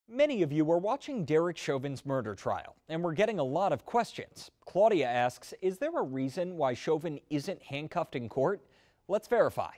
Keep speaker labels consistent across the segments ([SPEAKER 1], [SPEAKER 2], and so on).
[SPEAKER 1] Many of you are watching Derek Chauvin's murder trial, and we're getting a lot of questions. Claudia asks, is there a reason why Chauvin isn't handcuffed in court? Let's verify.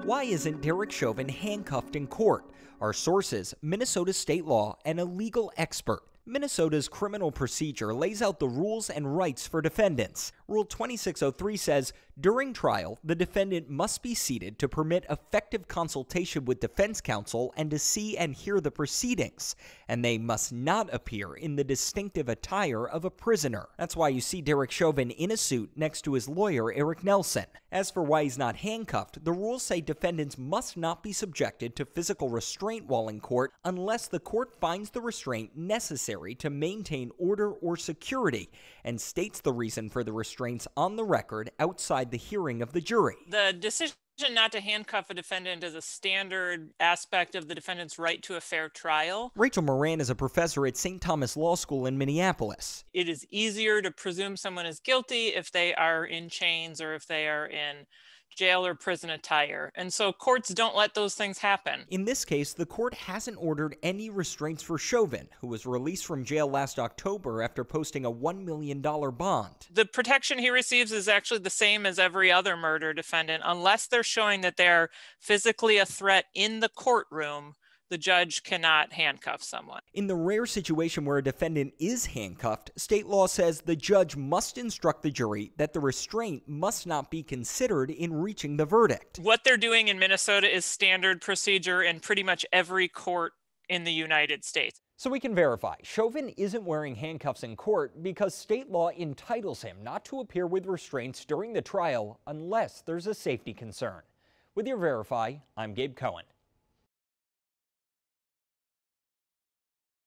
[SPEAKER 1] Why isn't Derek Chauvin handcuffed in court? Our sources, Minnesota state law, and a legal expert. Minnesota's criminal procedure lays out the rules and rights for defendants. Rule 2603 says, during trial, the defendant must be seated to permit effective consultation with defense counsel and to see and hear the proceedings, and they must not appear in the distinctive attire of a prisoner. That's why you see Derek Chauvin in a suit next to his lawyer, Eric Nelson. As for why he's not handcuffed, the rules say defendants must not be subjected to physical restraint while in court unless the court finds the restraint necessary to maintain order or security, and states the reason for the restraints on the record outside the hearing of the jury.
[SPEAKER 2] The decision not to handcuff a defendant is a standard aspect of the defendant's right to a fair trial.
[SPEAKER 1] Rachel Moran is a professor at St. Thomas Law School in Minneapolis.
[SPEAKER 2] It is easier to presume someone is guilty if they are in chains or if they are in jail or prison attire. And so courts don't let those things happen.
[SPEAKER 1] In this case, the court hasn't ordered any restraints for Chauvin, who was released from jail last October after posting a $1 million bond.
[SPEAKER 2] The protection he receives is actually the same as every other murder defendant, unless they're showing that they're physically a threat in the courtroom. The judge cannot handcuff someone.
[SPEAKER 1] In the rare situation where a defendant is handcuffed, state law says the judge must instruct the jury that the restraint must not be considered in reaching the verdict.
[SPEAKER 2] What they're doing in Minnesota is standard procedure in pretty much every court in the United States.
[SPEAKER 1] So we can verify, Chauvin isn't wearing handcuffs in court because state law entitles him not to appear with restraints during the trial unless there's a safety concern. With your Verify, I'm Gabe Cohen.